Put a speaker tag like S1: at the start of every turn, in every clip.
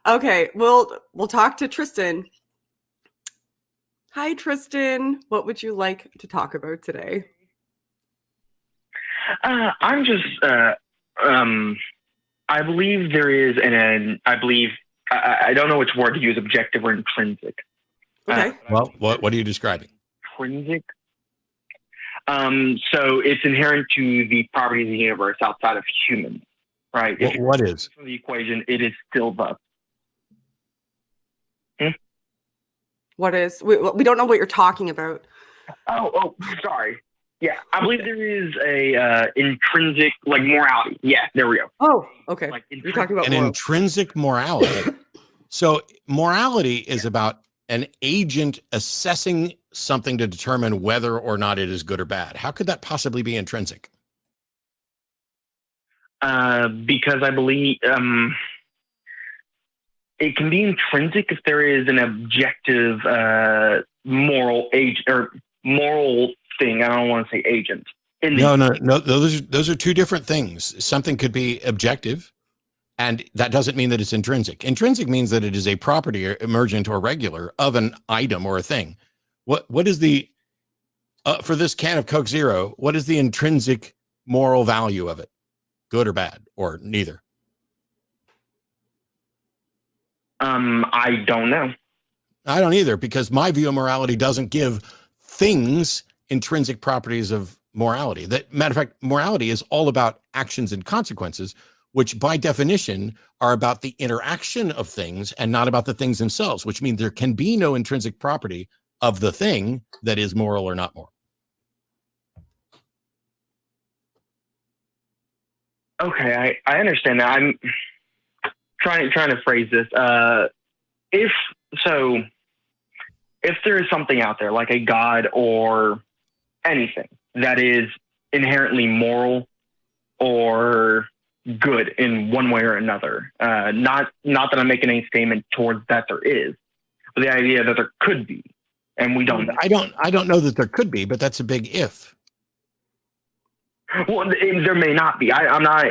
S1: Okay, we'll talk to Tristan. Hi, Tristan. What would you like to talk about today?
S2: I'm just, I believe there is I don't know which word to use, objective or intrinsic.
S1: Okay.
S3: Well, what are you describing?
S2: Intrinsic. So it's inherent to the properties of the universe outside of humans, right?
S3: What is?
S2: From the equation, it is still the.
S1: What is? We don't know what you're talking about.
S2: Oh, sorry. Yeah, I believe there is a intrinsic, like, morality. Yeah, there we go.
S1: Oh, okay.
S2: Like,
S1: You're talking about
S3: an intrinsic morality. So morality is about an agent assessing something to determine whether or not it is good or bad. How could that possibly be intrinsic?
S2: Because I believe it can be intrinsic if there is an objective moral age or moral thing. I don't want to say agent.
S3: No. Those are two different things. Something could be objective, and that doesn't mean that it's intrinsic. Intrinsic means that it is a property, or emergent or regular, of an item or a thing. What is the for this can of Coke Zero? What is the intrinsic moral value of it? Good or bad, or neither?
S2: I don't know.
S3: I don't either, because my view of morality doesn't give things intrinsic properties of morality. That, matter of fact, morality is all about actions and consequences, which by definition are about the interaction of things and not about the things themselves, which means there can be no intrinsic property of the thing that is moral or not moral.
S2: Okay, I understand that. I'm trying to phrase this. If there is something out there like a god or anything that is inherently moral or good in one way or another, not that I'm making any statement towards that there is, but the idea that there could be, and we don't know.
S3: I don't know that there could be, but that's a big if.
S2: Well, there may not be. I'm not.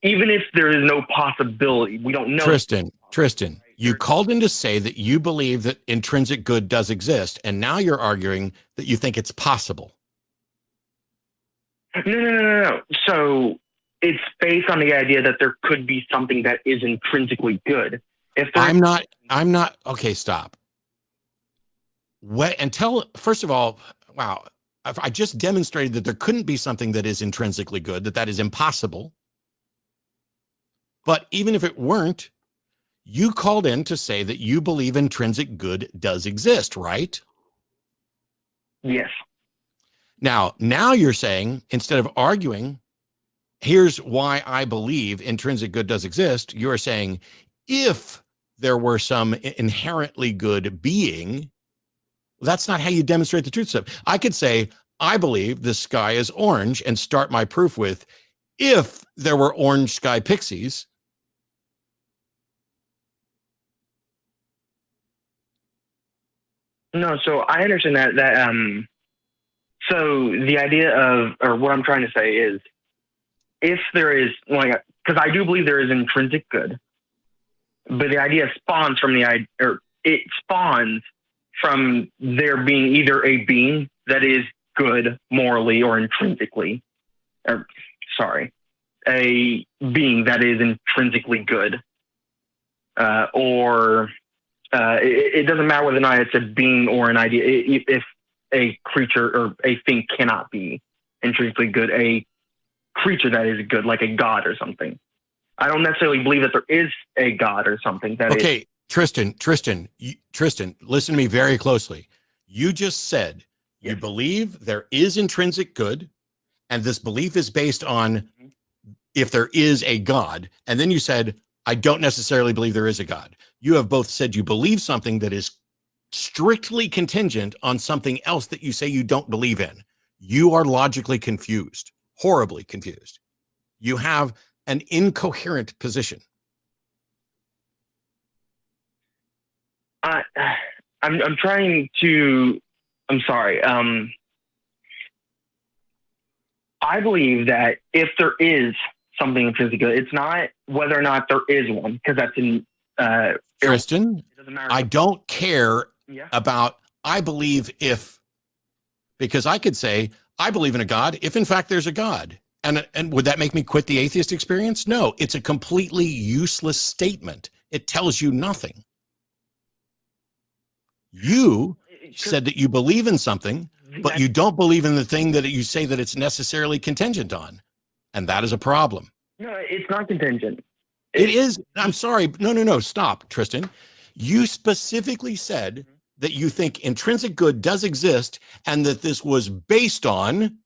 S2: Even if there is no possibility, we don't know.
S3: Tristan, you called in to say that you believe that intrinsic good does exist, and now you're arguing that you think it's possible.
S2: No. So it's based on the idea that there could be something that is intrinsically good.
S3: I'm not. Okay, stop. First of all, wow. I just demonstrated that there couldn't be something that is intrinsically good, that is impossible. But even if it weren't, you called in to say that you believe intrinsic good does exist, right?
S2: Yes.
S3: Now you're saying, instead of arguing, here's why I believe intrinsic good does exist, you're saying, if there were some inherently good being, that's not how you demonstrate the truth stuff. I could say, I believe the sky is orange and start my proof with, if there were orange sky pixies.
S2: No, so I understand that so the idea of, or what I'm trying to say is, if there is, like, because I do believe there is intrinsic good, but the idea spawns from it spawns from there being either a being that is good morally or intrinsically, a being that is intrinsically good, or it doesn't matter whether or not it's a being or an idea. If a creature or a thing cannot be intrinsically good, a creature that is good, like a god or something. I don't necessarily believe that there is a god or something that is.
S3: Okay, Tristan, listen to me very closely. You just said you believe there is intrinsic good, and this belief is based on if there is a God. And then you said, I don't necessarily believe there is a God. You have both said you believe something that is strictly contingent on something else that you say you don't believe in. You are logically confused, horribly confused. You have an incoherent position.
S2: I'm trying to, I'm sorry. I believe that if there is something intrinsic good, it's not whether or not there is one, because that's
S3: Tristan,
S2: It doesn't matter.
S3: I don't care
S2: Yeah.
S3: about, I believe if, because I could say, I believe in a God if in fact there's a God. And would that make me quit the atheist experience? No, it's a completely useless statement. It tells you nothing. You said that you believe in something, but you don't believe in the thing that you say that it's necessarily contingent on. And that is a problem.
S2: No, it's not contingent.
S3: It is. I'm sorry. No. Stop, Tristan. You specifically said that you think intrinsic good does exist and that this was based on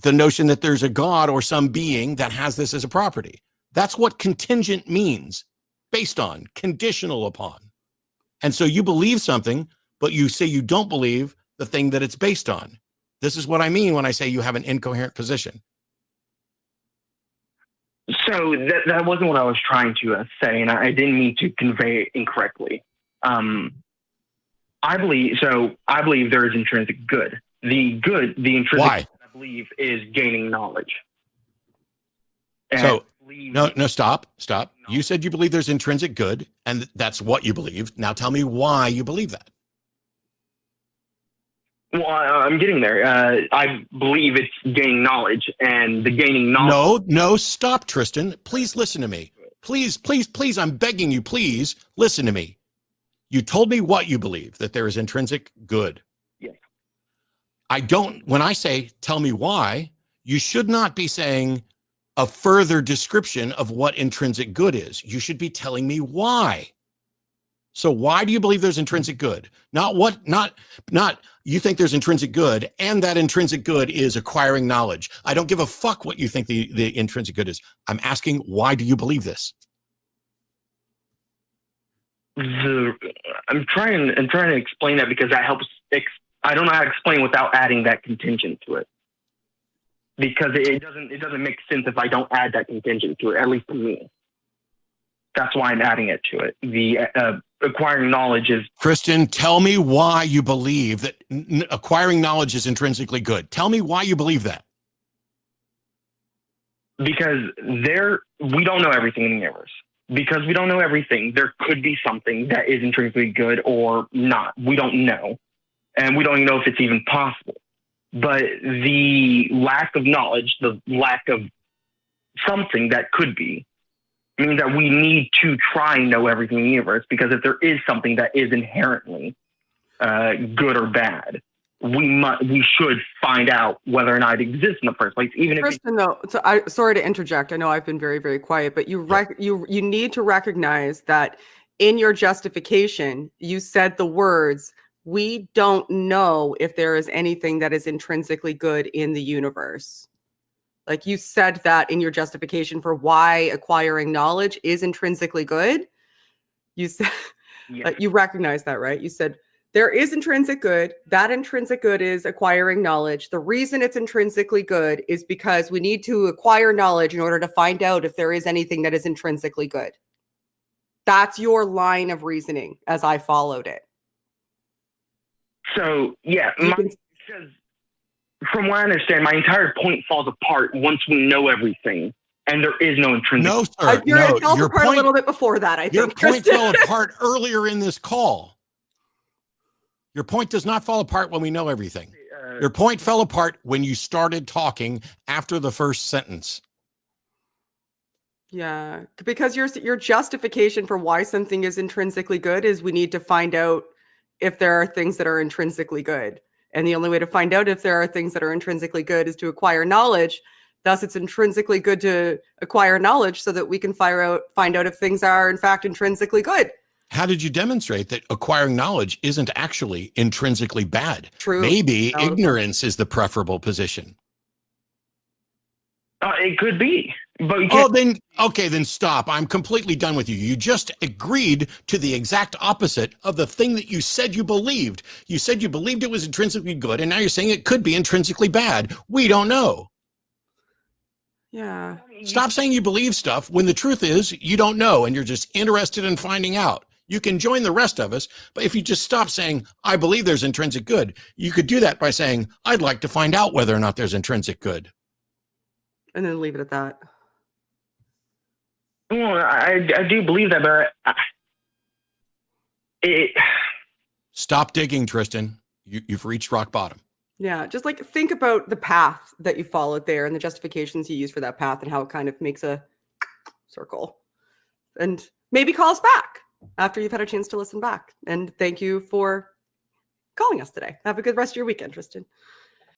S3: the notion that there's a God or some being that has this as a property. That's what contingent means. Based on, conditional upon. And so you believe something, but you say you don't believe the thing that it's based on. This is what I mean when I say you have an incoherent position.
S2: So that wasn't what I was trying to say, and I didn't mean to convey it incorrectly. I believe there is intrinsic good. The intrinsic
S3: Why?
S2: good, I believe, is gaining knowledge. And
S3: So no, stop. You said you believe there's intrinsic good, and that's what you believe. Now tell me why you believe that.
S2: Well, I'm getting there. I believe it's gaining knowledge, and the gaining knowledge.
S3: No, stop, Tristan. Please listen to me. Please, I'm begging you, please listen to me. You told me what you believe, that there is intrinsic good.
S2: Yes.
S3: When I say, tell me why, you should not be saying a further description of what intrinsic good is. You should be telling me why. So why do you believe there's intrinsic good? Not you think there's intrinsic good and that intrinsic good is acquiring knowledge. I don't give a fuck what you think the intrinsic good is. I'm asking, why do you believe this?
S2: I'm trying to explain that because that helps. I don't know how to explain without adding that contingent to it. Because it doesn't make sense if I don't add that contingent to it, at least to me. That's why I'm adding it to it. The acquiring knowledge is...
S3: Tristan, tell me why you believe that acquiring knowledge is intrinsically good. Tell me why you believe that.
S2: Because we don't know everything in the universe. Because we don't know everything, there could be something that is intrinsically good or not. We don't know. And we don't even know if it's even possible. But the lack of knowledge, the lack of something that could be, means that we need to try and know everything in the universe, because if there is something that is inherently good or bad, we should find out whether or not it exists in the first place. Even
S1: Tristan, though, so sorry to interject. I know I've been very, very quiet, but you need to recognize that in your justification, you said the words, "We don't know if there is anything that is intrinsically good in the universe." Like, you said that in your justification for why acquiring knowledge is intrinsically good. You said, you recognize that, right? You said there is intrinsic good. That intrinsic good is acquiring knowledge. The reason it's intrinsically good is because we need to acquire knowledge in order to find out if there is anything that is intrinsically good. That's your line of reasoning as I followed it.
S2: So, yeah, from what I understand, my entire point falls apart once we know everything, and there is no intrinsic.
S3: No, sir.
S1: It fell apart a little bit before that, I think.
S3: Your point fell apart earlier in this call. Your point does not fall apart when we know everything. Your point fell apart when you started talking after the first sentence.
S1: Yeah, because your justification for why something is intrinsically good is we need to find out if there are things that are intrinsically good. And the only way to find out if there are things that are intrinsically good is to acquire knowledge. Thus, it's intrinsically good to acquire knowledge so that we can find out if things are, in fact, intrinsically good.
S3: How did you demonstrate that acquiring knowledge isn't actually intrinsically bad?
S1: True.
S3: Maybe ignorance is the preferable position.
S2: It could be. But you can't...
S3: then stop. I'm completely done with you. You just agreed to the exact opposite of the thing that you said you believed. You said you believed it was intrinsically good, and now you're saying it could be intrinsically bad. We don't know.
S1: Yeah.
S3: Stop saying you believe stuff when the truth is you don't know, and you're just interested in finding out. You can join the rest of us, but if you just stop saying, I believe there's intrinsic good, you could do that by saying, I'd like to find out whether or not there's intrinsic good.
S1: And then leave it at that.
S2: Well, I do believe that, but
S3: Stop digging, Tristan. You've reached rock bottom.
S1: Yeah, just like think about the path that you followed there and the justifications you use for that path and how it kind of makes a circle. And maybe call us back after you've had a chance to listen back. And thank you for calling us today. Have a good rest of your weekend, Tristan.